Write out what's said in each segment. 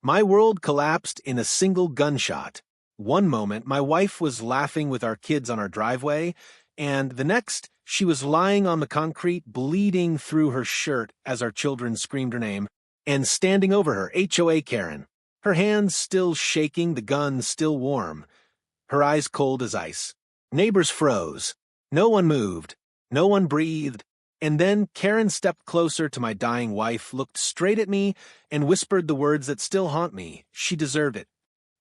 My world collapsed in a single gunshot. One moment, my wife was laughing with our kids on our driveway, and the next, she was lying on the concrete, bleeding through her shirt as our children screamed her name, and standing over her, HOA Karen. Her hands still shaking, the gun still warm, her eyes cold as ice. Neighbors froze. No one moved. No one breathed. And then Karen stepped closer to my dying wife, looked straight at me, and whispered the words that still haunt me. She deserved it.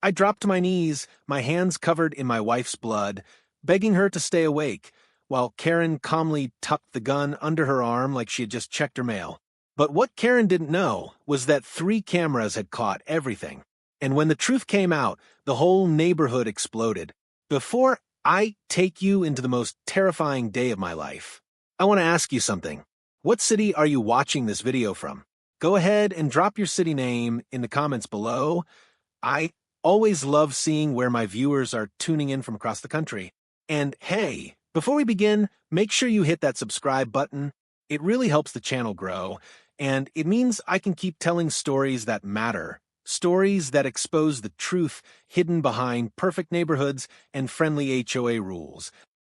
I dropped to my knees, my hands covered in my wife's blood, begging her to stay awake, while Karen calmly tucked the gun under her arm like she had just checked her mail. But what Karen didn't know was that 3 cameras had caught everything. And when the truth came out, the whole neighborhood exploded. Before I take you into the most terrifying day of my life, I want to ask you something. What city are you watching this video from? Go ahead and drop your city name in the comments below. I always love seeing where my viewers are tuning in from across the country. And hey, before we begin, make sure you hit that subscribe button. It really helps the channel grow, and it means I can keep telling stories that matter. Stories that expose the truth hidden behind perfect neighborhoods and friendly HOA rules.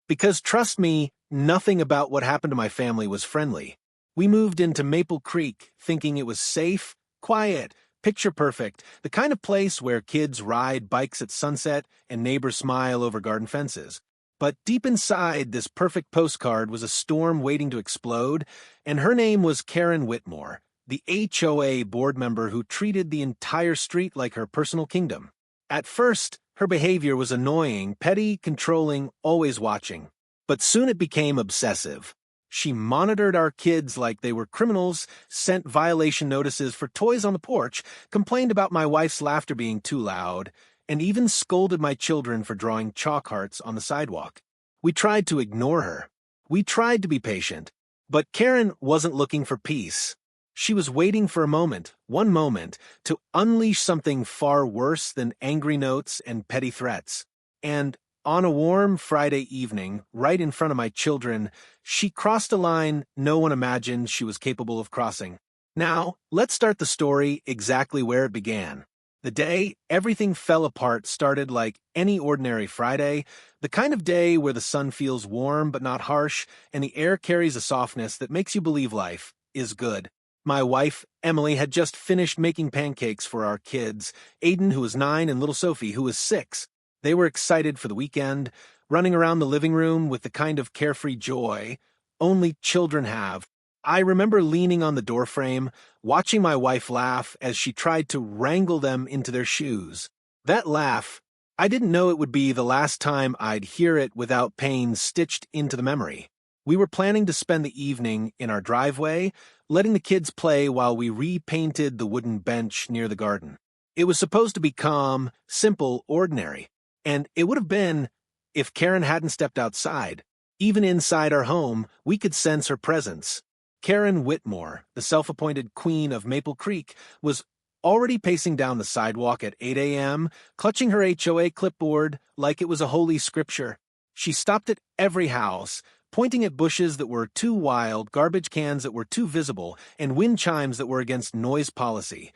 Because trust me, nothing about what happened to my family was friendly. We moved into Maple Creek thinking it was safe, quiet, picture perfect, the kind of place where kids ride bikes at sunset and neighbors smile over garden fences. But deep inside this perfect postcard was a storm waiting to explode, and her name was Karen Whitmore, the HOA board member who treated the entire street like her personal kingdom. At first, her behavior was annoying, petty, controlling, always watching. But soon it became obsessive. She monitored our kids like they were criminals, sent violation notices for toys on the porch, complained about my wife's laughter being too loud, and even scolded my children for drawing chalk hearts on the sidewalk. We tried to ignore her. We tried to be patient. But Karen wasn't looking for peace. She was waiting for a moment, one moment, to unleash something far worse than angry notes and petty threats. And on a warm Friday evening, right in front of my children, she crossed a line no one imagined she was capable of crossing. Now, let's start the story exactly where it began. The day everything fell apart started like any ordinary Friday, the kind of day where the sun feels warm but not harsh, and the air carries a softness that makes you believe life is good. My wife, Emily, had just finished making pancakes for our kids, Aiden, who was 9, and little Sophie, who was 6. They were excited for the weekend, running around the living room with the kind of carefree joy only children have. I remember leaning on the doorframe, watching my wife laugh as she tried to wrangle them into their shoes. That laugh, I didn't know it would be the last time I'd hear it without pain stitched into the memory. We were planning to spend the evening in our driveway, letting the kids play while we repainted the wooden bench near the garden. It was supposed to be calm, simple, ordinary. And it would have been if Karen hadn't stepped outside. Even inside our home, we could sense her presence. Karen Whitmore, the self-appointed queen of Maple Creek, was already pacing down the sidewalk at 8 a.m., clutching her HOA clipboard like it was a holy scripture. She stopped at every house, pointing at bushes that were too wild, garbage cans that were too visible, and wind chimes that were against noise policy.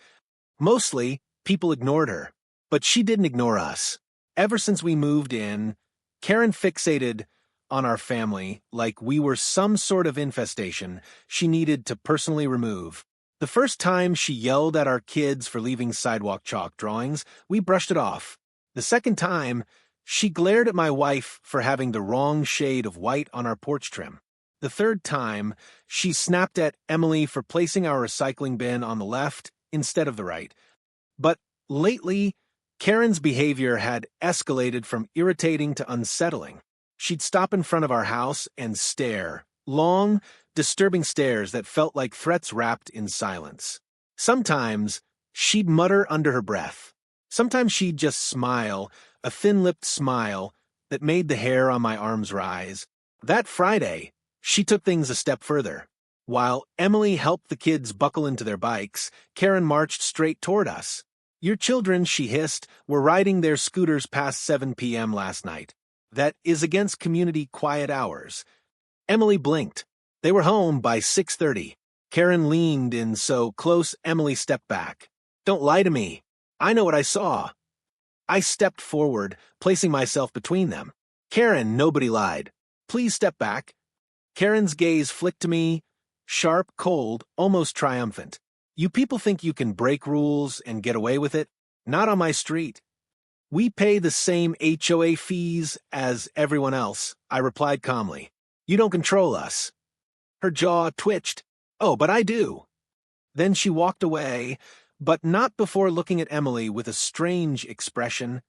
Mostly, people ignored her, but she didn't ignore us. Ever since we moved in, Karen fixated on our family like we were some sort of infestation she needed to personally remove. The first time she yelled at our kids for leaving sidewalk chalk drawings, we brushed it off. The second time, she glared at my wife for having the wrong shade of white on our porch trim. The third time, she snapped at Emily for placing our recycling bin on the left instead of the right. But lately, Karen's behavior had escalated from irritating to unsettling. She'd stop in front of our house and stare, long, disturbing stares that felt like threats wrapped in silence. Sometimes, she'd mutter under her breath. Sometimes she'd just smile, a thin-lipped smile that made the hair on my arms rise. That Friday, she took things a step further. While Emily helped the kids buckle into their bikes, Karen marched straight toward us. "Your children," she hissed, "were riding their scooters past 7 p.m. last night. That is against community quiet hours." Emily blinked. They were home by 6:30. Karen leaned in so close Emily stepped back. "Don't lie to me." I know what I saw. I stepped forward, placing myself between them. Karen, nobody lied. Please step back. Karen's gaze flicked to me, sharp, cold, almost triumphant. You people think you can break rules and get away with it? Not on my street. We pay the same HOA fees as everyone else, I replied calmly. You don't control us. Her jaw twitched. Oh, but I do. Then she walked away, but not before looking at Emily with a strange expression,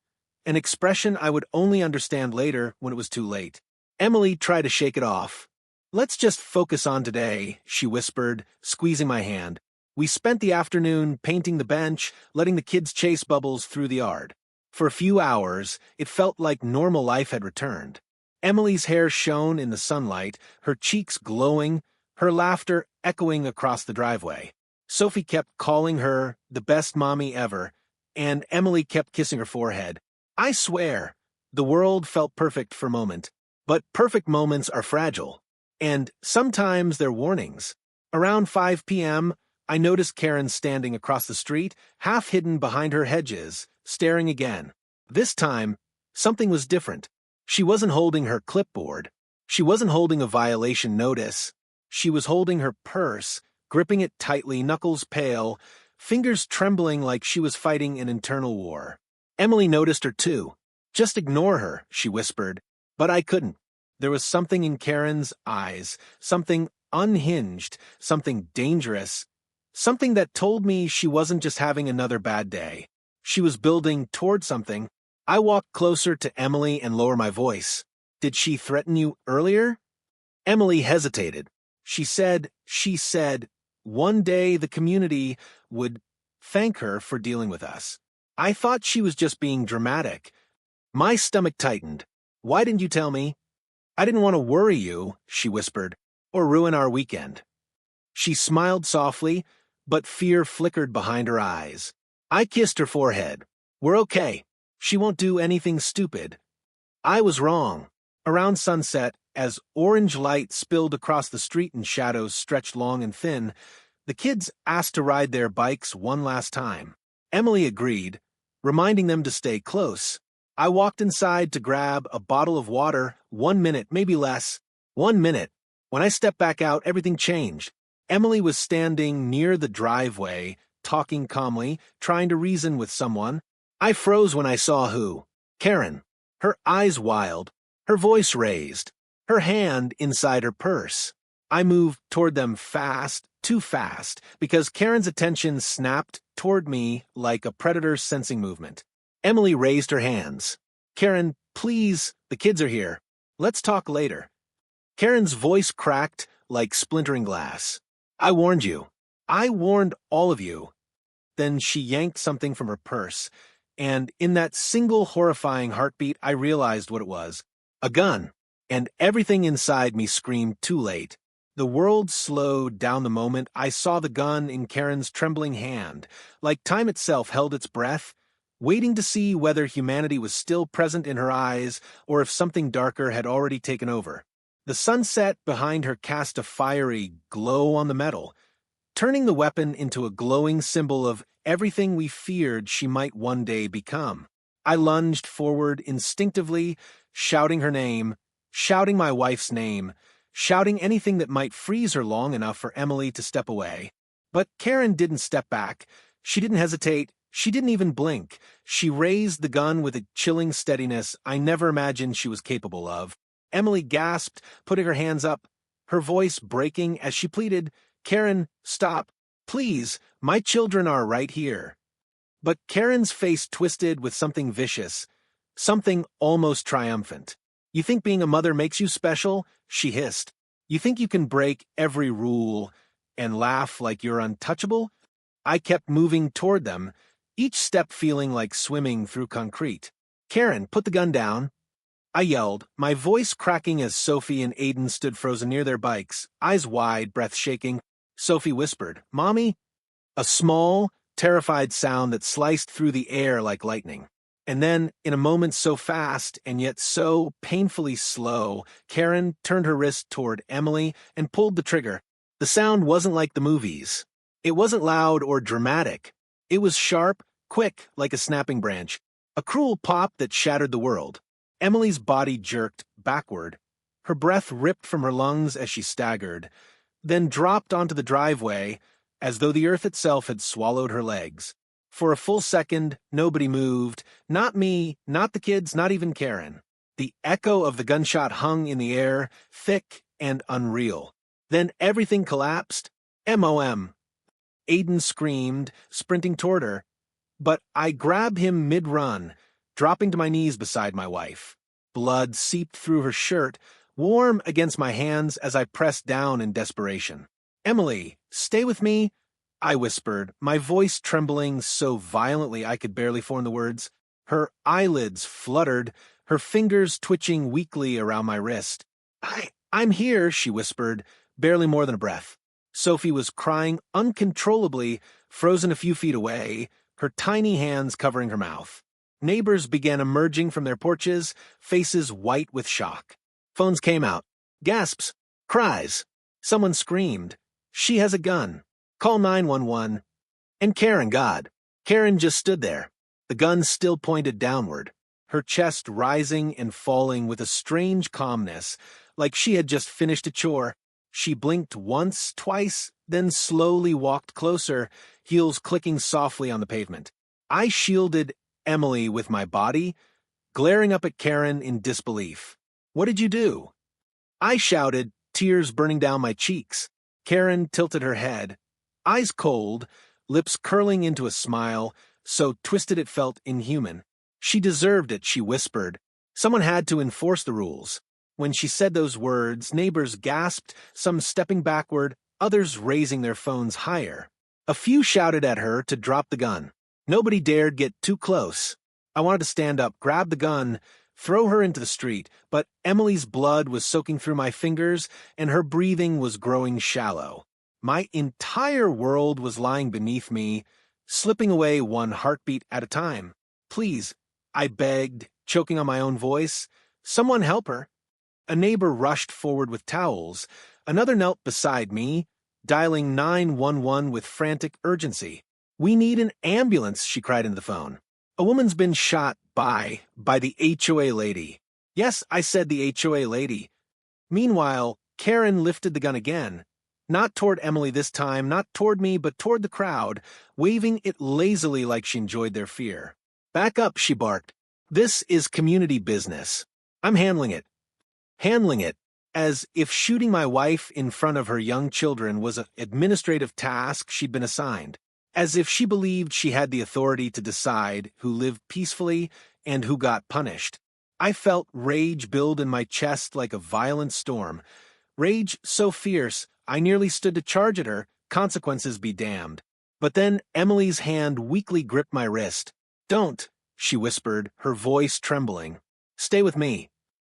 an expression I would only understand later when it was too late. Emily tried to shake it off. Let's just focus on today, she whispered, squeezing my hand. We spent the afternoon painting the bench, letting the kids chase Bubbles through the yard. For a few hours, it felt like normal life had returned. Emily's hair shone in the sunlight, her cheeks glowing, her laughter echoing across the driveway. Sophie kept calling her the best mommy ever, and Emily kept kissing her forehead. I swear, the world felt perfect for a moment. But perfect moments are fragile, and sometimes they're warnings. Around 5 p.m., I noticed Karen standing across the street, half hidden behind her hedges, staring again. This time, something was different. She wasn't holding her clipboard. She wasn't holding a violation notice. She was holding her purse, gripping it tightly, knuckles pale, fingers trembling like she was fighting an internal war. Emily noticed her too. Just ignore her, she whispered. But I couldn't. There was something in Karen's eyes, something unhinged, something dangerous, something that told me she wasn't just having another bad day. She was building toward something. I walked closer to Emily and lowered my voice. Did she threaten you earlier? Emily hesitated. She said, one day the community would thank her for dealing with us. I thought she was just being dramatic. My stomach tightened. Why didn't you tell me? I didn't want to worry you, she whispered, or ruin our weekend. She smiled softly, but fear flickered behind her eyes. I kissed her forehead. We're okay. She won't do anything stupid. I was wrong. Around sunset, as orange light spilled across the street and shadows stretched long and thin, the kids asked to ride their bikes one last time. Emily agreed, reminding them to stay close. I walked inside to grab a bottle of water, 1 minute, maybe less. 1 minute. When I stepped back out, everything changed. Emily was standing near the driveway, talking calmly, trying to reason with someone. I froze when I saw who. Karen. Her eyes wild, her voice raised, her hand inside her purse. I moved toward them fast, too fast, because Karen's attention snapped toward me like a predator's sensing movement. Emily raised her hands. Karen, please, the kids are here. Let's talk later. Karen's voice cracked like splintering glass. I warned you. I warned all of you. Then she yanked something from her purse, and in that single horrifying heartbeat, I realized what it was. A gun. And everything inside me screamed too late. The world slowed down the moment I saw the gun in Karen's trembling hand, like time itself held its breath, waiting to see whether humanity was still present in her eyes or if something darker had already taken over. The sunset behind her cast a fiery glow on the metal, turning the weapon into a glowing symbol of everything we feared she might one day become. I lunged forward instinctively, shouting her name, shouting my wife's name, shouting anything that might freeze her long enough for Emily to step away. But Karen didn't step back. She didn't hesitate. She didn't even blink. She raised the gun with a chilling steadiness I never imagined she was capable of. Emily gasped, putting her hands up, her voice breaking as she pleaded, Karen, stop. Please, my children are right here. But Karen's face twisted with something vicious, something almost triumphant. You think being a mother makes you special? She hissed. You think you can break every rule and laugh like you're untouchable? I kept moving toward them, each step feeling like swimming through concrete. Karen, put the gun down. I yelled, my voice cracking as Sophie and Aiden stood frozen near their bikes, eyes wide, breath shaking. Sophie whispered, Mommy? A small, terrified sound that sliced through the air like lightning. And then, in a moment so fast and yet so painfully slow, Karen turned her wrist toward Emily and pulled the trigger. The sound wasn't like the movies. It wasn't loud or dramatic. It was sharp, quick like a snapping branch, a cruel pop that shattered the world. Emily's body jerked backward. Her breath ripped from her lungs as she staggered, then dropped onto the driveway as though the earth itself had swallowed her legs. For a full second, nobody moved. Not me, not the kids, not even Karen. The echo of the gunshot hung in the air, thick and unreal. Then everything collapsed. MOM. Aiden screamed, sprinting toward her. But I grabbed him mid-run, dropping to my knees beside my wife. Blood seeped through her shirt, warm against my hands as I pressed down in desperation. "Emily, stay with me," I whispered, my voice trembling so violently I could barely form the words. Her eyelids fluttered, her fingers twitching weakly around my wrist. I'm here," she whispered, barely more than a breath. Sophie was crying uncontrollably, frozen a few feet away, her tiny hands covering her mouth. Neighbors began emerging from their porches, faces white with shock. Phones came out. Gasps. Cries. Someone screamed. "She has a gun. Call 911. And Karen, God. Karen just stood there. The gun still pointed downward, her chest rising and falling with a strange calmness, like she had just finished a chore. She blinked once, twice, then slowly walked closer, heels clicking softly on the pavement. I shielded Emily with my body, glaring up at Karen in disbelief. "What did you do?" I shouted, tears burning down my cheeks. Karen tilted her head, eyes cold, lips curling into a smile, so twisted it felt inhuman. "She deserved it," she whispered. "Someone had to enforce the rules." When she said those words, neighbors gasped, some stepping backward, others raising their phones higher. A few shouted at her to drop the gun. Nobody dared get too close. I wanted to stand up, grab the gun, throw her into the street, but Emily's blood was soaking through my fingers, and her breathing was growing shallow. My entire world was lying beneath me, slipping away one heartbeat at a time. "Please," I begged, choking on my own voice. "Someone help her." A neighbor rushed forward with towels. Another knelt beside me, dialing 911 with frantic urgency. "We need an ambulance," she cried into the phone. "A woman's been shot by the HOA lady." "Yes," I said, the HOA lady. Meanwhile, Karen lifted the gun again. Not toward Emily this time, not toward me, but toward the crowd, waving it lazily like she enjoyed their fear. "Back up," she barked. "This is community business. I'm handling it." Handling it, as if shooting my wife in front of her young children was an administrative task she'd been assigned, as if she believed she had the authority to decide who lived peacefully and who got punished. I felt rage build in my chest like a violent storm, rage so fierce I nearly stood to charge at her, consequences be damned. But then Emily's hand weakly gripped my wrist. "Don't," she whispered, her voice trembling. "Stay with me."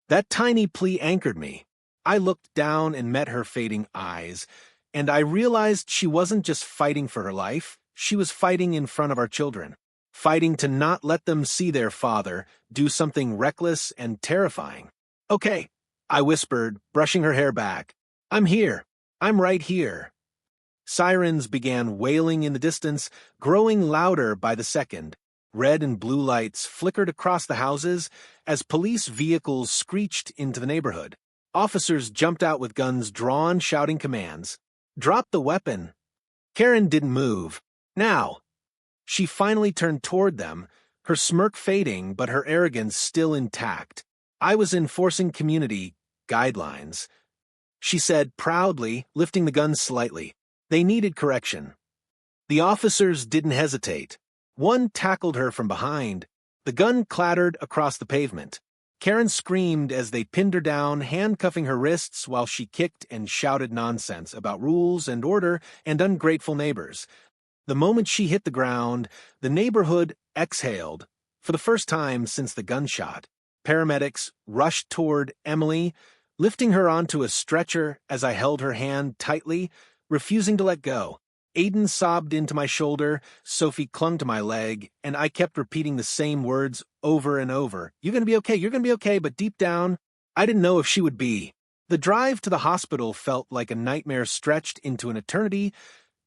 That tiny plea anchored me. I looked down and met her fading eyes, and I realized she wasn't just fighting for her life, she was fighting in front of our children, fighting to not let them see their father do something reckless and terrifying. "Okay," I whispered, brushing her hair back. "I'm here. I'm right here." Sirens began wailing in the distance, growing louder by the second. Red and blue lights flickered across the houses as police vehicles screeched into the neighborhood. Officers jumped out with guns drawn, shouting commands. "Drop the weapon." Karen didn't move. "Now." She finally turned toward them, her smirk fading but her arrogance still intact. "I was enforcing community guidelines," she said proudly, lifting the gun slightly. "They needed correction." The officers didn't hesitate. One tackled her from behind. The gun clattered across the pavement. Karen screamed as they pinned her down, handcuffing her wrists while she kicked and shouted nonsense about rules and order and ungrateful neighbors. The moment she hit the ground, the neighborhood exhaled, for the first time since the gunshot. Paramedics rushed toward Emily, lifting her onto a stretcher as I held her hand tightly, refusing to let go. Aiden sobbed into my shoulder, Sophie clung to my leg, and I kept repeating the same words over and over. "You're gonna be okay, you're gonna be okay," but deep down, I didn't know if she would be. The drive to the hospital felt like a nightmare stretched into an eternity,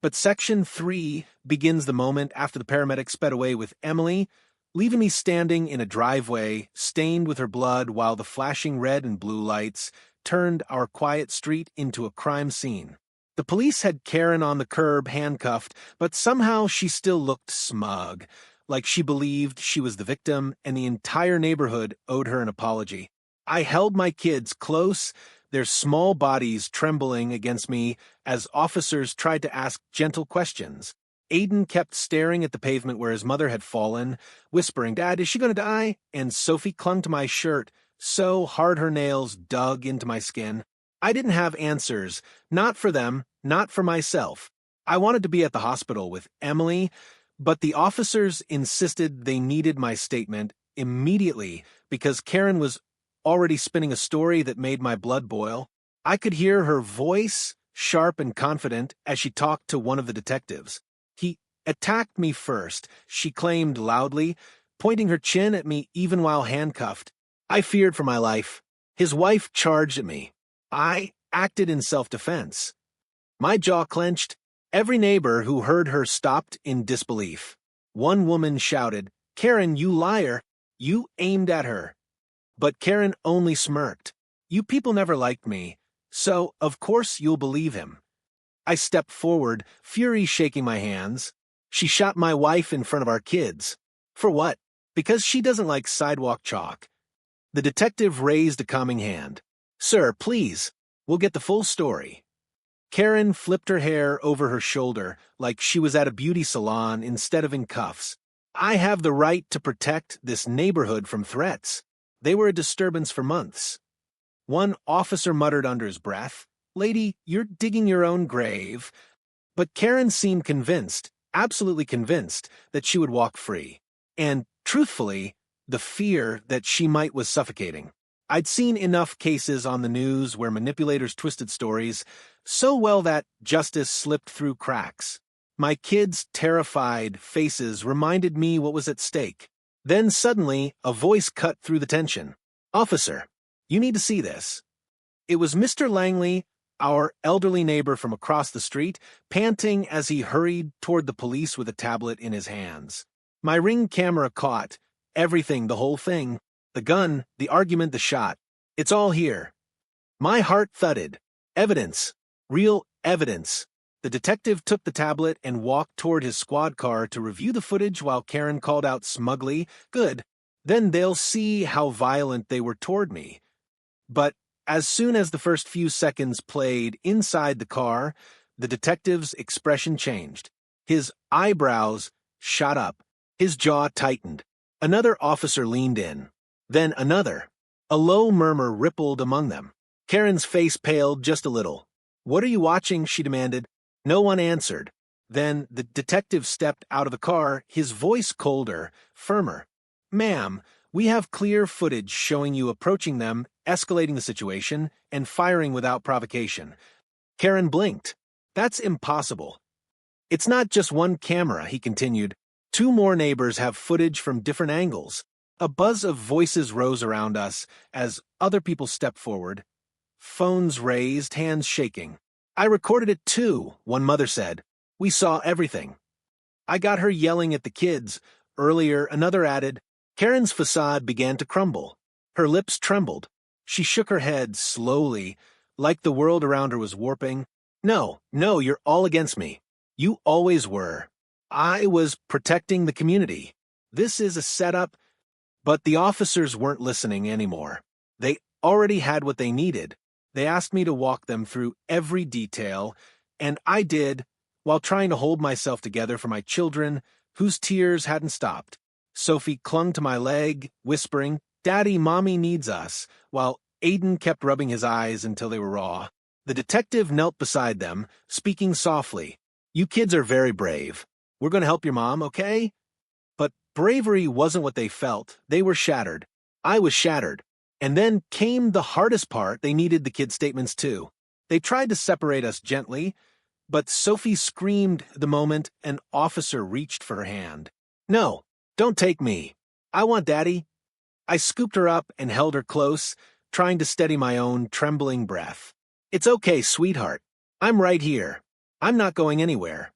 But Section 3 begins the moment after the paramedic sped away with Emily, leaving me standing in a driveway, stained with her blood while the flashing red and blue lights turned our quiet street into a crime scene. The police had Karen on the curb handcuffed, but somehow she still looked smug, like she believed she was the victim and the entire neighborhood owed her an apology. I held my kids close, their small bodies trembling against me as officers tried to ask gentle questions. Aiden kept staring at the pavement where his mother had fallen, whispering, "Dad, is she going to die?" And Sophie clung to my shirt so hard her nails dug into my skin. I didn't have answers, not for them, not for myself. I wanted to be at the hospital with Emily, but the officers insisted they needed my statement immediately because Karen was already spinning a story that made my blood boil. I could hear her voice, sharp and confident, as she talked to one of the detectives. "He attacked me first," she claimed loudly, pointing her chin at me even while handcuffed. I feared for my life. His wife charged at me. I acted in self-defense. My jaw clenched. Every neighbor who heard her stopped in disbelief. One woman shouted, "Karen, you liar! You aimed at her." But Karen only smirked. "You people never liked me, so of course you'll believe him." I stepped forward, fury shaking my hands. "She shot my wife in front of our kids." "For what?" "Because she doesn't like sidewalk chalk." The detective raised a calming hand. "Sir, please, we'll get the full story." Karen flipped her hair over her shoulder like she was at a beauty salon instead of in cuffs. "I have the right to protect this neighborhood from threats. They were a disturbance for months." One officer muttered under his breath, "Lady, you're digging your own grave." But Karen seemed convinced, absolutely convinced, that she would walk free. And, truthfully, the fear that she might was suffocating. I'd seen enough cases on the news where manipulators twisted stories so well that justice slipped through cracks. My kids' terrified faces reminded me what was at stake. Then suddenly, a voice cut through the tension. "Officer, you need to see this." It was Mr. Langley, our elderly neighbor from across the street, panting as he hurried toward the police with a tablet in his hands. My Ring camera caught everything, the whole thing. The gun, the argument, the shot. It's all here. My heart thudded. Evidence. Real evidence. The detective took the tablet and walked toward his squad car to review the footage while Karen called out smugly, "Good. Then they'll see how violent they were toward me." But as soon as the first few seconds played inside the car, the detective's expression changed. His eyebrows shot up. His jaw tightened. Another officer leaned in. Then another. A low murmur rippled among them. Karen's face paled just a little. "What are you watching?" she demanded. No one answered. Then the detective stepped out of the car, his voice colder, firmer. "Ma'am, we have clear footage showing you approaching them, escalating the situation, and firing without provocation." Karen blinked. "That's impossible." "It's not just one camera," he continued. "Two more neighbors have footage from different angles." A buzz of voices rose around us as other people stepped forward. Phones raised, hands shaking. "I recorded it too," one mother said. "We saw everything." "I got her yelling at the kids." Earlier, another added. Karen's facade began to crumble. Her lips trembled. She shook her head slowly, like the world around her was warping. No, you're all against me. You always were. I was protecting the community. This is a setup." But the officers weren't listening anymore. They already had what they needed. They asked me to walk them through every detail, and I did, while trying to hold myself together for my children, whose tears hadn't stopped. Sophie clung to my leg, whispering, "Daddy, Mommy needs us," while Aiden kept rubbing his eyes until they were raw. The detective knelt beside them, speaking softly. "You kids are very brave. We're going to help your mom, okay?" But bravery wasn't what they felt. They were shattered. I was shattered. And then came the hardest part. They needed the kids' statements too. They tried to separate us gently, but Sophie screamed the moment an officer reached for her hand. "No, don't take me. I want Daddy." I scooped her up and held her close, trying to steady my own trembling breath. "It's okay, sweetheart. I'm right here." I'm not going anywhere.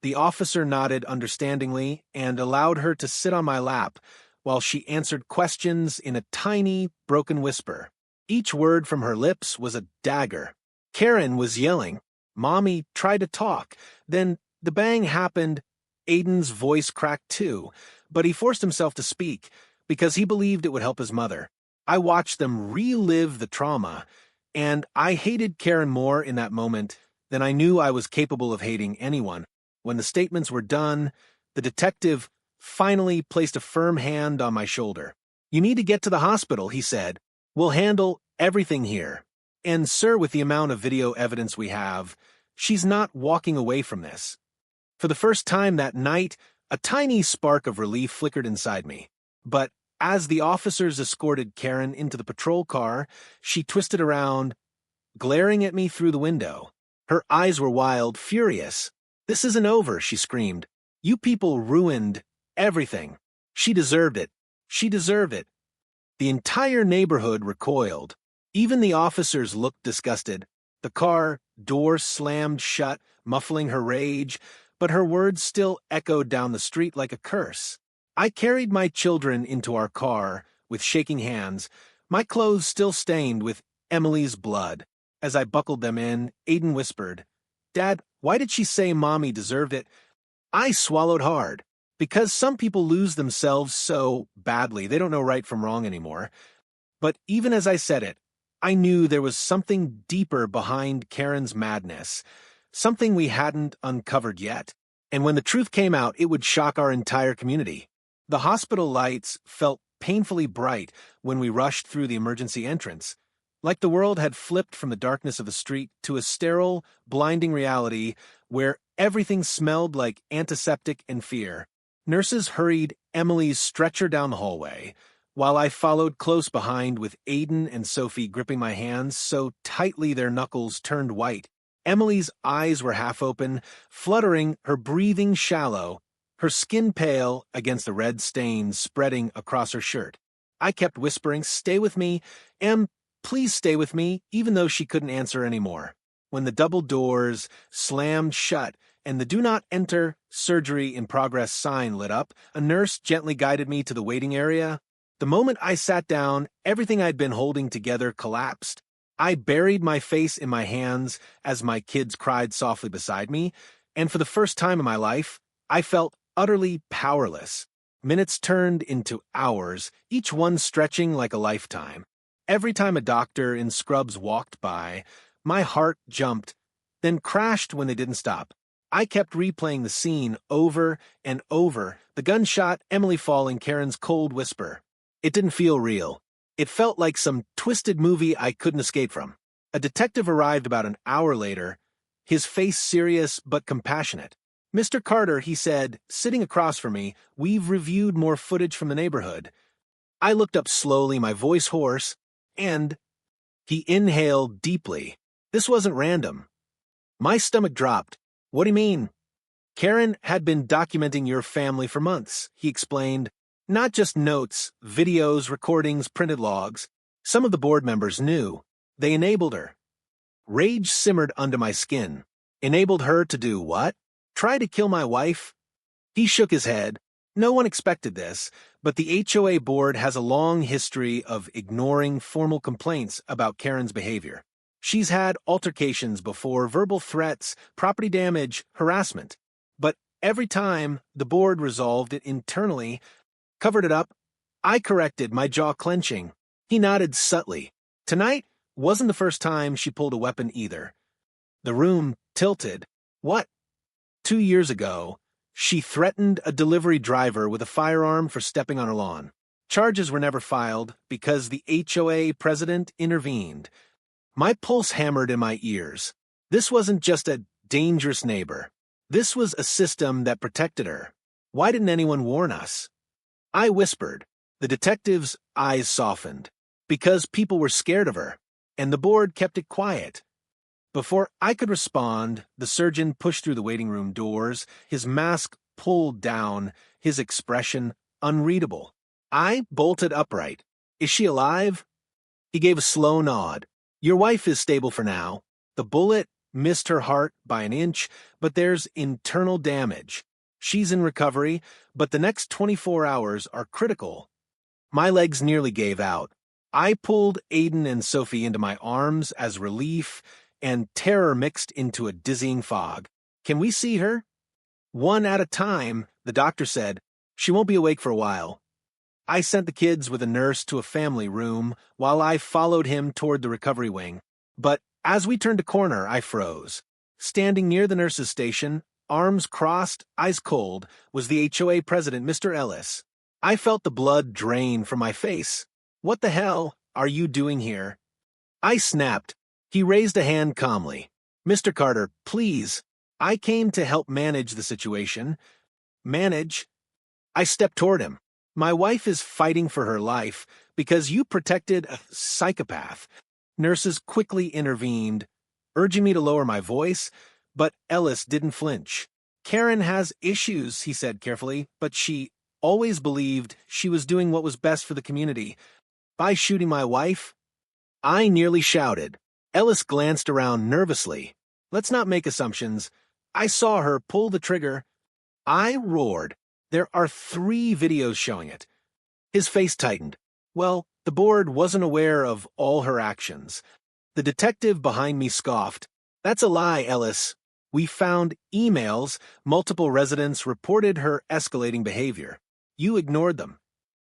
The officer nodded understandingly and allowed her to sit on my lap while she answered questions in a tiny, broken whisper. Each word from her lips was a dagger. Karen was yelling. Mommy tried to talk. Then the bang happened. Aiden's voice cracked too, but he forced himself to speak because he believed it would help his mother. I watched them relive the trauma, and I hated Karen more in that moment than I knew I was capable of hating anyone. When the statements were done, the detective finally placed a firm hand on my shoulder. You need to get to the hospital, he said. We'll handle everything here. And sir, with the amount of video evidence we have, she's not walking away from this. For the first time that night, a tiny spark of relief flickered inside me. But as the officers escorted Karen into the patrol car, she twisted around, glaring at me through the window. Her eyes were wild, furious. This isn't over, she screamed. You people ruined everything. She deserved it. She deserved it. The entire neighborhood recoiled. Even the officers looked disgusted. The car door slammed shut, muffling her rage, but her words still echoed down the street like a curse. I carried my children into our car with shaking hands, my clothes still stained with Emily's blood. As I buckled them in, Aiden whispered, Dad, why did she say Mommy deserved it? I swallowed hard. Because some people lose themselves so badly, they don't know right from wrong anymore. But even as I said it, I knew there was something deeper behind Karen's madness, something we hadn't uncovered yet. And when the truth came out, it would shock our entire community. The hospital lights felt painfully bright when we rushed through the emergency entrance, like the world had flipped from the darkness of the street to a sterile, blinding reality where everything smelled like antiseptic and fear. Nurses hurried Emily's stretcher down the hallway, while I followed close behind with Aiden and Sophie gripping my hands so tightly their knuckles turned white. Emily's eyes were half open, fluttering, her breathing shallow, her skin pale against the red stains spreading across her shirt. I kept whispering, Stay with me, Em, please stay with me, even though she couldn't answer anymore. When the double doors slammed shut and the Do Not Enter Surgery in Progress sign lit up, a nurse gently guided me to the waiting area. The moment I sat down, everything I'd been holding together collapsed. I buried my face in my hands as my kids cried softly beside me, and for the first time in my life, I felt utterly powerless. Minutes turned into hours, each one stretching like a lifetime. Every time a doctor in scrubs walked by, my heart jumped, then crashed when they didn't stop. I kept replaying the scene over and over, the gunshot, Emily falling, Karen's cold whisper. It didn't feel real. It felt like some twisted movie I couldn't escape from. A detective arrived about an hour later, his face serious but compassionate. Mr. Carter, he said, sitting across from me, we've reviewed more footage from the neighborhood. I looked up slowly, my voice hoarse, and he inhaled deeply. This wasn't random. My stomach dropped. What do you mean? Karen had been documenting your family for months, he explained. Not just notes, videos, recordings, printed logs. Some of the board members knew. They enabled her. Rage simmered under my skin. Enabled her to do what? Try to kill my wife? He shook his head. No one expected this, but the HOA board has a long history of ignoring formal complaints about Karen's behavior. She's had altercations before, verbal threats, property damage, harassment. But every time, the board resolved it internally, covered it up. I corrected, my jaw clenching. He nodded subtly. Tonight wasn't the first time she pulled a weapon either. The room tilted. What? 2 years ago, she threatened a delivery driver with a firearm for stepping on her lawn. Charges were never filed because the HOA president intervened. My pulse hammered in my ears. This wasn't just a dangerous neighbor. This was a system that protected her. Why didn't anyone warn us? I whispered. The detective's eyes softened. Because people were scared of her, and the board kept it quiet. Before I could respond, the surgeon pushed through the waiting room doors, his mask pulled down, his expression unreadable. I bolted upright. Is she alive? He gave a slow nod. Your wife is stable for now. The bullet missed her heart by an inch, but there's internal damage. She's in recovery, but the next 24 hours are critical. My legs nearly gave out. I pulled Aiden and Sophie into my arms as relief, and terror mixed into a dizzying fog. Can we see her? One at a time, the doctor said. She won't be awake for a while. I sent the kids with a nurse to a family room while I followed him toward the recovery wing. But as we turned a corner, I froze. Standing near the nurse's station, arms crossed, eyes cold, was the HOA president, Mr. Ellis. I felt the blood drain from my face. What the hell are you doing here? I snapped. He raised a hand calmly. Mr. Carter, please. I came to help manage the situation. Manage? I stepped toward him. My wife is fighting for her life because you protected a psychopath. Nurses quickly intervened, urging me to lower my voice, but Ellis didn't flinch. Karen has issues, he said carefully, but she always believed she was doing what was best for the community. By shooting my wife? I nearly shouted. Ellis glanced around nervously. Let's not make assumptions. I saw her pull the trigger. I roared. There are 3 videos showing it. His face tightened. Well, the board wasn't aware of all her actions. The detective behind me scoffed. That's a lie, Ellis. We found emails. Multiple residents reported her escalating behavior. You ignored them.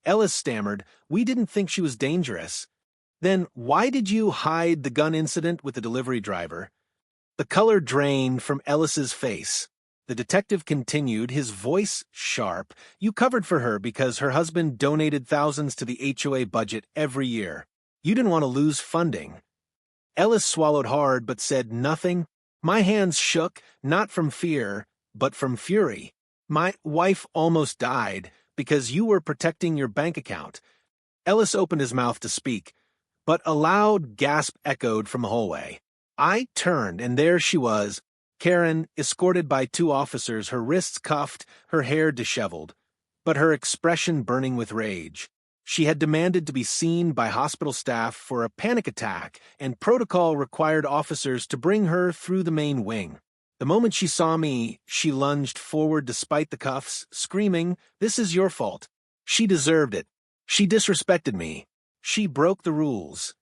Ellis stammered. We didn't think she was dangerous. Then why did you hide the gun incident with the delivery driver? The color drained from Ellis's face. The detective continued, his voice sharp. You covered for her because her husband donated thousands to the HOA budget every year. You didn't want to lose funding. Ellis swallowed hard but said nothing. My hands shook, not from fear, but from fury. My wife almost died because you were protecting your bank account. Ellis opened his mouth to speak, but a loud gasp echoed from the hallway. I turned, and there she was, Karen, escorted by 2 officers, her wrists cuffed, her hair disheveled, but her expression burning with rage. She had demanded to be seen by hospital staff for a panic attack, and protocol required officers to bring her through the main wing. The moment she saw me, she lunged forward despite the cuffs, screaming, "This is your fault." She deserved it. She disrespected me. She broke the rules.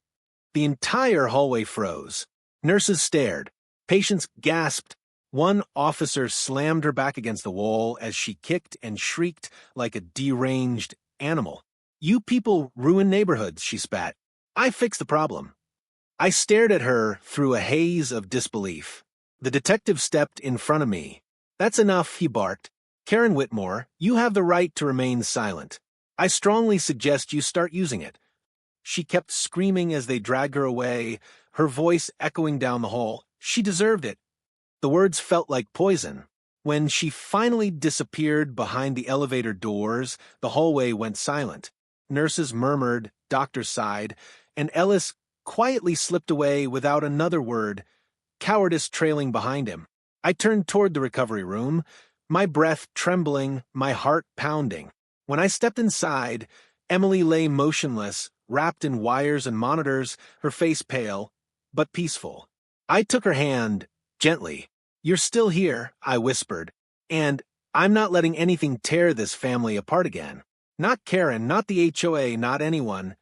The entire hallway froze. Nurses stared. Patients gasped. One officer slammed her back against the wall as she kicked and shrieked like a deranged animal. You people ruin neighborhoods, she spat. I fixed the problem. I stared at her through a haze of disbelief. The detective stepped in front of me. That's enough, he barked. Karen Whitmore, you have the right to remain silent. I strongly suggest you start using it. She kept screaming as they dragged her away, her voice echoing down the hall. She deserved it. The words felt like poison. When she finally disappeared behind the elevator doors, the hallway went silent. Nurses murmured, doctors sighed, and Ellis quietly slipped away without another word, cowardice trailing behind him. I turned toward the recovery room, my breath trembling, my heart pounding. When I stepped inside, Emily lay motionless, wrapped in wires and monitors, her face pale, but peaceful. I took her hand, gently. You're still here, I whispered, and I'm not letting anything tear this family apart again. Not Karen, not the HOA, not anyone.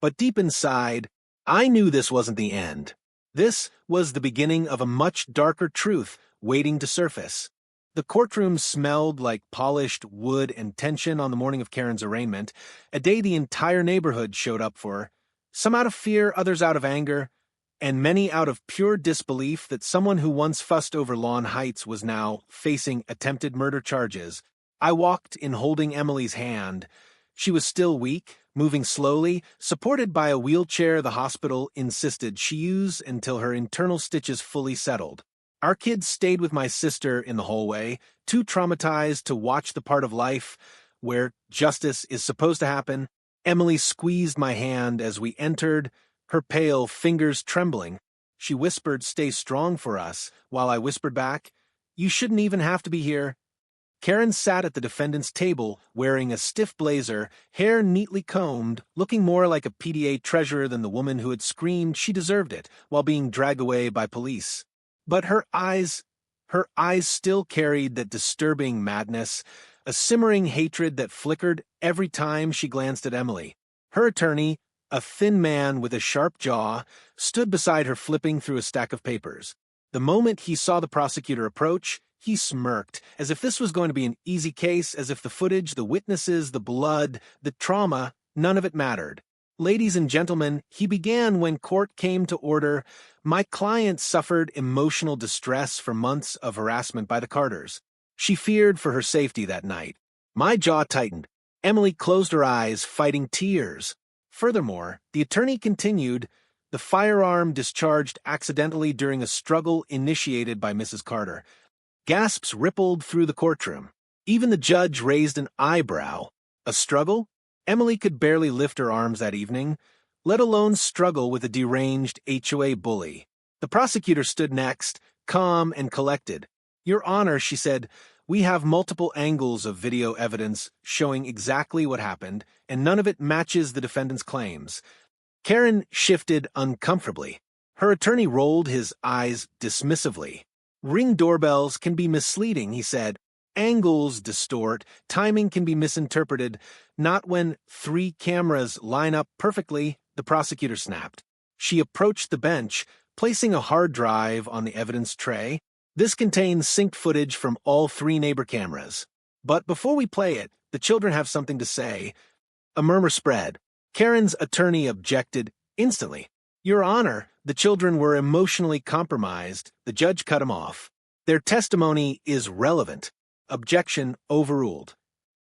But deep inside, I knew this wasn't the end. This was the beginning of a much darker truth waiting to surface. The courtroom smelled like polished wood and tension on the morning of Karen's arraignment, a day the entire neighborhood showed up for, some out of fear, others out of anger, and many out of pure disbelief that someone who once fussed over Lawn Heights was now facing attempted murder charges. I walked in holding Emily's hand. She was still weak, moving slowly, supported by a wheelchair the hospital insisted she use until her internal stitches fully settled. Our kids stayed with my sister in the hallway, too traumatized to watch the part of life where justice is supposed to happen. Emily squeezed my hand as we entered, her pale fingers trembling. She whispered, "Stay strong for us," while I whispered back, "You shouldn't even have to be here." Karen sat at the defendant's table, wearing a stiff blazer, hair neatly combed, looking more like a PDA treasurer than the woman who had screamed she deserved it while being dragged away by police. But her eyes still carried that disturbing madness, a simmering hatred that flickered every time she glanced at Emily. Her attorney, a thin man with a sharp jaw, stood beside her flipping through a stack of papers. The moment he saw the prosecutor approach, he smirked, as if this was going to be an easy case, as if the footage, the witnesses, the blood, the trauma, none of it mattered. Ladies and gentlemen, he began when court came to order. My client suffered emotional distress for months of harassment by the Carters. She feared for her safety that night. My jaw tightened. Emily closed her eyes, fighting tears. Furthermore, the attorney continued, the firearm discharged accidentally during a struggle initiated by Mrs. Carter. Gasps rippled through the courtroom. Even the judge raised an eyebrow. A struggle? Emily could barely lift her arms that evening, let alone struggle with a deranged HOA bully. The prosecutor stood next, calm and collected. Your Honor, she said, we have multiple angles of video evidence showing exactly what happened, and none of it matches the defendant's claims. Karen shifted uncomfortably. Her attorney rolled his eyes dismissively. Ring doorbells can be misleading, he said. Angles distort, timing can be misinterpreted, not when 3 cameras line up perfectly, the prosecutor snapped. She approached the bench, placing a hard drive on the evidence tray. This contains synced footage from all 3 neighbor cameras. But before we play it, the children have something to say. A murmur spread. Karen's attorney objected instantly. Your Honor, the children were emotionally compromised. The judge cut him off. Their testimony is relevant. Objection overruled.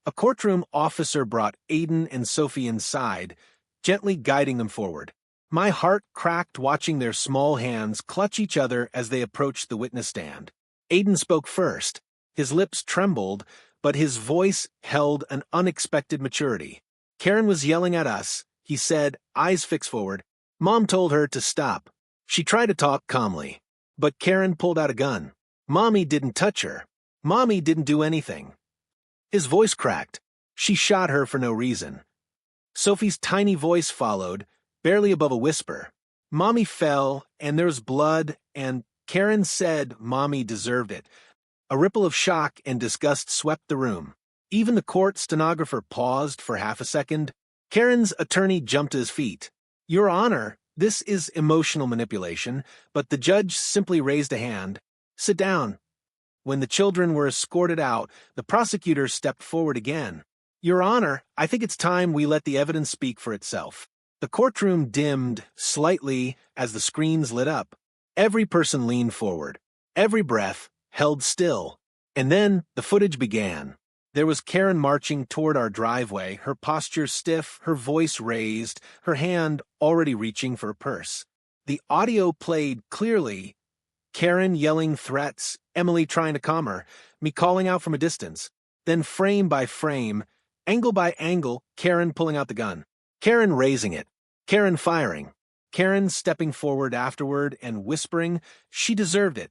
A courtroom officer brought Aiden and Sophie inside, gently guiding them forward. My heart cracked watching their small hands clutch each other as they approached the witness stand. Aiden spoke first. His lips trembled, but his voice held an unexpected maturity. Karen was yelling at us, he said, eyes fixed forward. Mom told her to stop. She tried to talk calmly, but Karen pulled out a gun. Mommy didn't touch her. Mommy didn't do anything. His voice cracked. She shot her for no reason. Sophie's tiny voice followed, barely above a whisper. Mommy fell, and there was blood, and Karen said Mommy deserved it. A ripple of shock and disgust swept the room. Even the court stenographer paused for half a second. Karen's attorney jumped to his feet. Your Honor, this is emotional manipulation, but the judge simply raised a hand. Sit down. When the children were escorted out, the prosecutor stepped forward again. Your Honor, I think it's time we let the evidence speak for itself. The courtroom dimmed slightly as the screens lit up. Every person leaned forward. Every breath held still. And then the footage began. There was Karen marching toward our driveway, her posture stiff, her voice raised, her hand already reaching for a purse. The audio played clearly. Karen yelling threats, Emily trying to calm her, me calling out from a distance. Then frame by frame, angle by angle, Karen pulling out the gun. Karen raising it. Karen firing. Karen stepping forward afterward and whispering she deserved it.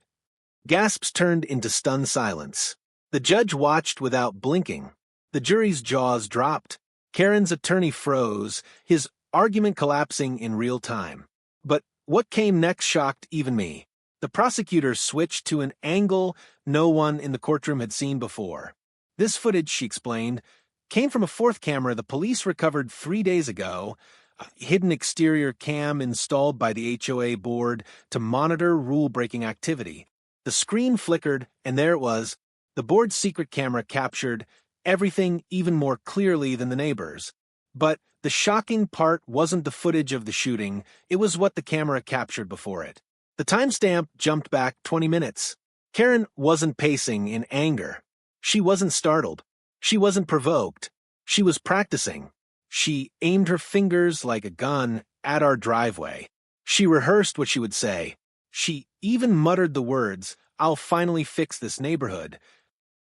Gasps turned into stunned silence. The judge watched without blinking. The jury's jaws dropped. Karen's attorney froze, his argument collapsing in real time. But what came next shocked even me. The prosecutor switched to an angle no one in the courtroom had seen before. This footage, she explained, came from a 4th camera the police recovered 3 days ago, a hidden exterior cam installed by the HOA board to monitor rule-breaking activity. The screen flickered, and there it was. The board's secret camera captured everything even more clearly than the neighbors. But the shocking part wasn't the footage of the shooting, it was what the camera captured before it. The timestamp jumped back 20 minutes. Karen wasn't pacing in anger. She wasn't startled. She wasn't provoked. She was practicing. She aimed her fingers like a gun at our driveway. She rehearsed what she would say. She even muttered the words, "I'll finally fix this neighborhood."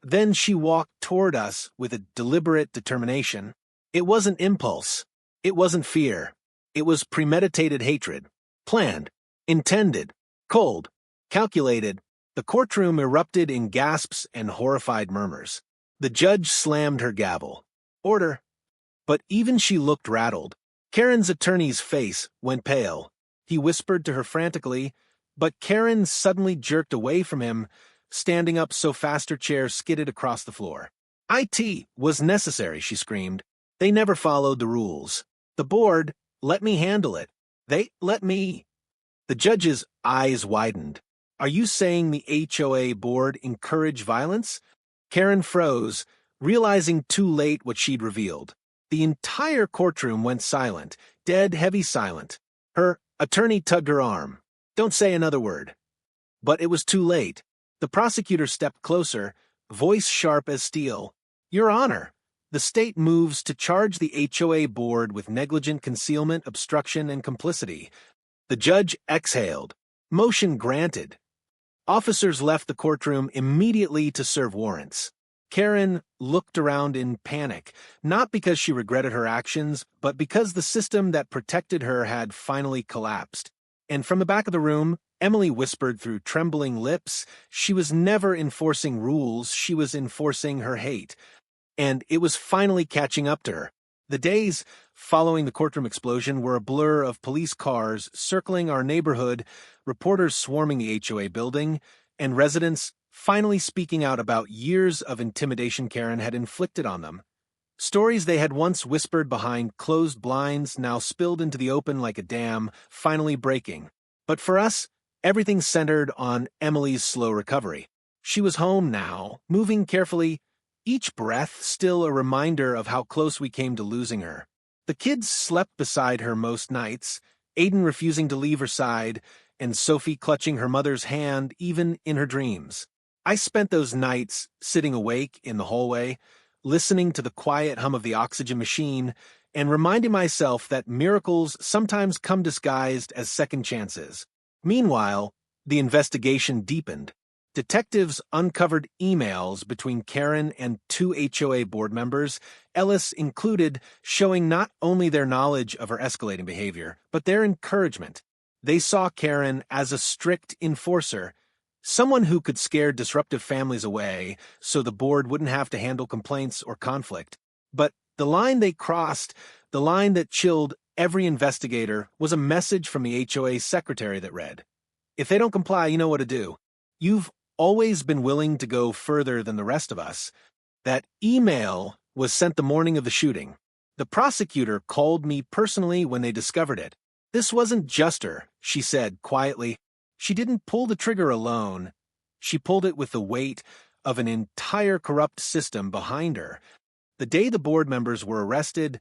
Then she walked toward us with a deliberate determination. It wasn't impulse. It wasn't fear. It was premeditated hatred. Planned. Intended. Cold. Calculated. The courtroom erupted in gasps and horrified murmurs. The judge slammed her gavel. Order. But even she looked rattled. Karen's attorney's face went pale. He whispered to her frantically, But Karen suddenly jerked away from him, standing up so fast her chair skidded across the floor. "IT was necessary," she screamed. "They never followed the rules. The board let me handle it. They let me." The judge's eyes widened. "Are you saying the HOA board encouraged violence?" Karen froze, realizing too late what she'd revealed. The entire courtroom went silent, dead heavy silent. Her attorney tugged her arm. "Don't say another word." But it was too late. The prosecutor stepped closer, voice sharp as steel. "Your Honor, the state moves to charge the HOA board with negligent concealment, obstruction, and complicity." The judge exhaled. Motion granted. Officers left the courtroom immediately to serve warrants. Karen looked around in panic, not because she regretted her actions, but because the system that protected her had finally collapsed. And from the back of the room, Emily whispered through trembling lips, she was never enforcing rules, she was enforcing her hate. And it was finally catching up to her. The days following the courtroom explosion were a blur of police cars circling our neighborhood, reporters swarming the HOA building, and residents finally speaking out about years of intimidation Karen had inflicted on them. Stories they had once whispered behind closed blinds now spilled into the open like a dam, finally breaking. But for us, everything centered on Emily's slow recovery. She was home now, moving carefully, each breath still a reminder of how close we came to losing her. The kids slept beside her most nights, Aiden refusing to leave her side, and Sophie clutching her mother's hand even in her dreams. I spent those nights sitting awake in the hallway, listening to the quiet hum of the oxygen machine, and reminding myself that miracles sometimes come disguised as second chances. Meanwhile, the investigation deepened. Detectives uncovered emails between Karen and 2 HOA board members, Ellis included, showing not only their knowledge of her escalating behavior, but their encouragement. They saw Karen as a strict enforcer, someone who could scare disruptive families away so the board wouldn't have to handle complaints or conflict. But the line they crossed, the line that chilled every investigator, was a message from the HOA secretary that read, "If they don't comply, you know what to do. You've always been willing to go further than the rest of us." That email was sent the morning of the shooting. The prosecutor called me personally when they discovered it. "This wasn't just her," she said quietly. "She didn't pull the trigger alone. She pulled it with the weight of an entire corrupt system behind her." The day the board members were arrested,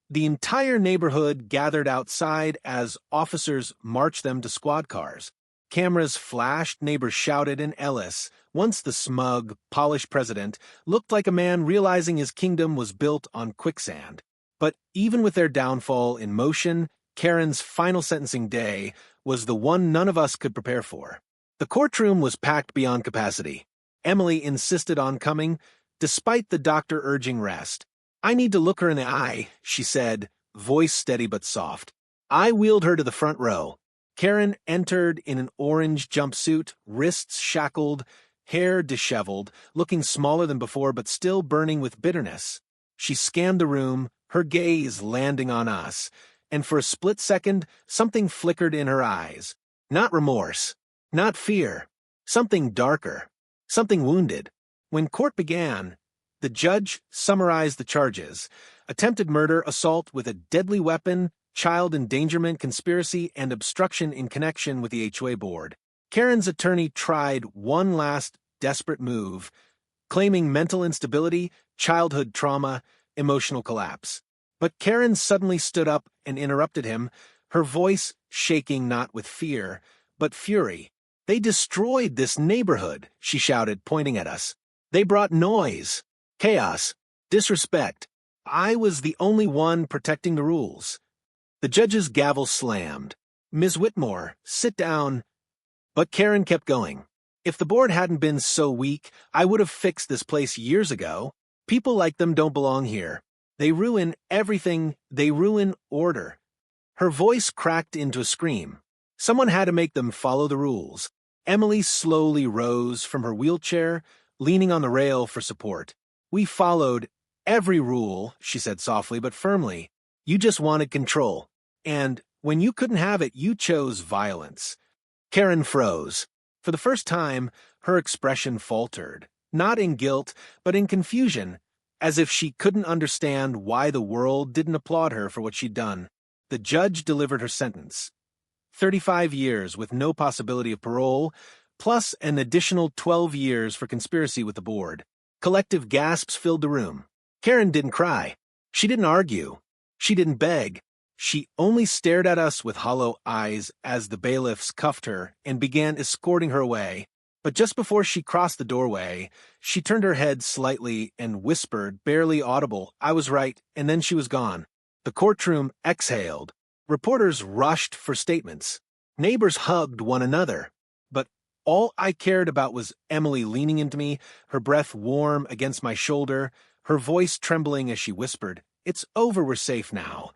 the entire neighborhood gathered outside as officers marched them to squad cars. Cameras flashed, neighbors shouted, and Ellis, once the smug, polished president, looked like a man realizing his kingdom was built on quicksand. But even with their downfall in motion, Karen's final sentencing day was the one none of us could prepare for. The courtroom was packed beyond capacity. Emily insisted on coming, despite the doctor urging rest. "I need to look her in the eye," she said, voice steady but soft. I wheeled her to the front row. Karen entered in an orange jumpsuit, wrists shackled, hair disheveled, looking smaller than before but still burning with bitterness. She scanned the room, her gaze landing on us, and for a split second, something flickered in her eyes. Not remorse, not fear, something darker, something wounded. When court began, the judge summarized the charges: attempted murder, assault with a deadly weapon, child endangerment, conspiracy, and obstruction in connection with the HOA board. Karen's attorney tried one last desperate move, claiming mental instability, childhood trauma, emotional collapse. But Karen suddenly stood up and interrupted him, her voice shaking not with fear, but fury. "They destroyed this neighborhood," she shouted, pointing at us. "They brought noise, chaos, disrespect. I was the only one protecting the rules." The judge's gavel slammed. "Ms. Whitmore, sit down." But Karen kept going. "If the board hadn't been so weak, I would have fixed this place years ago. People like them don't belong here. They ruin everything. They ruin order." Her voice cracked into a scream. Someone had to make them follow the rules. Emily slowly rose from her wheelchair, leaning on the rail for support. "We followed every rule," she said softly but firmly. "You just wanted control. And when you couldn't have it, you chose violence." Karen froze. For the first time, her expression faltered, not in guilt, but in confusion, as if she couldn't understand why the world didn't applaud her for what she'd done. The judge delivered her sentence. 35 years with no possibility of parole, plus an additional 12 years for conspiracy with the board. Collective gasps filled the room. Karen didn't cry. She didn't argue. She didn't beg. She only stared at us with hollow eyes as the bailiffs cuffed her and began escorting her away. But just before she crossed the doorway, she turned her head slightly and whispered, barely audible, "I was right," and then she was gone. The courtroom exhaled. Reporters rushed for statements. Neighbors hugged one another. But all I cared about was Emily leaning into me, her breath warm against my shoulder, her voice trembling as she whispered, "It's over, we're safe now."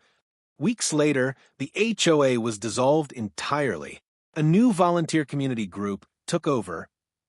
Weeks later, the HOA was dissolved entirely. A new volunteer community group took over,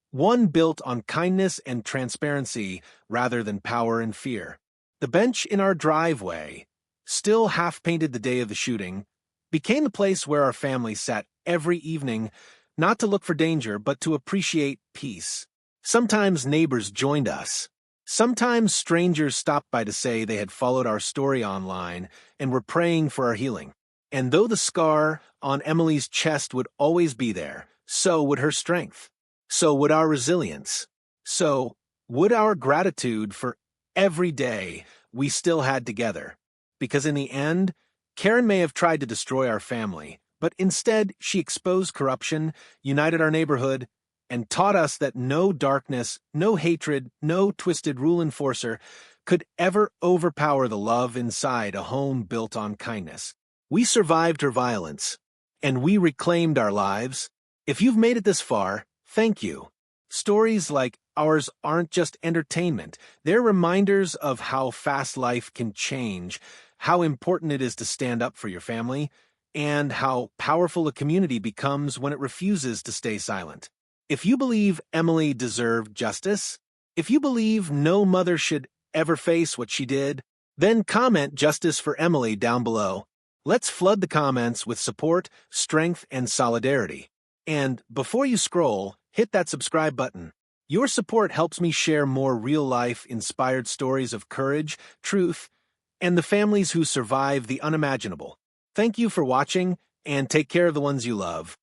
one built on kindness and transparency rather than power and fear. The bench in our driveway, still half-painted the day of the shooting, became the place where our family sat every evening, not to look for danger, but to appreciate peace. Sometimes neighbors joined us. Sometimes strangers stopped by to say they had followed our story online and were praying for our healing. And though the scar on Emily's chest would always be there, so would her strength. So would our resilience. So would our gratitude for every day we still had together. Because in the end, Karen may have tried to destroy our family, but instead she exposed corruption, united our neighborhood, and taught us that no darkness, no hatred, no twisted rule enforcer could ever overpower the love inside a home built on kindness. We survived her violence, and we reclaimed our lives. If you've made it this far, thank you. Stories like ours aren't just entertainment. They're reminders of how fast life can change, how important it is to stand up for your family, and how powerful a community becomes when it refuses to stay silent. If you believe Emily deserved justice, if you believe no mother should ever face what she did, then comment "Justice for Emily" down below. Let's flood the comments with support, strength, and solidarity. And before you scroll, hit that subscribe button. Your support helps me share more real-life, inspired stories of courage, truth, and the families who survive the unimaginable. Thank you for watching, and take care of the ones you love.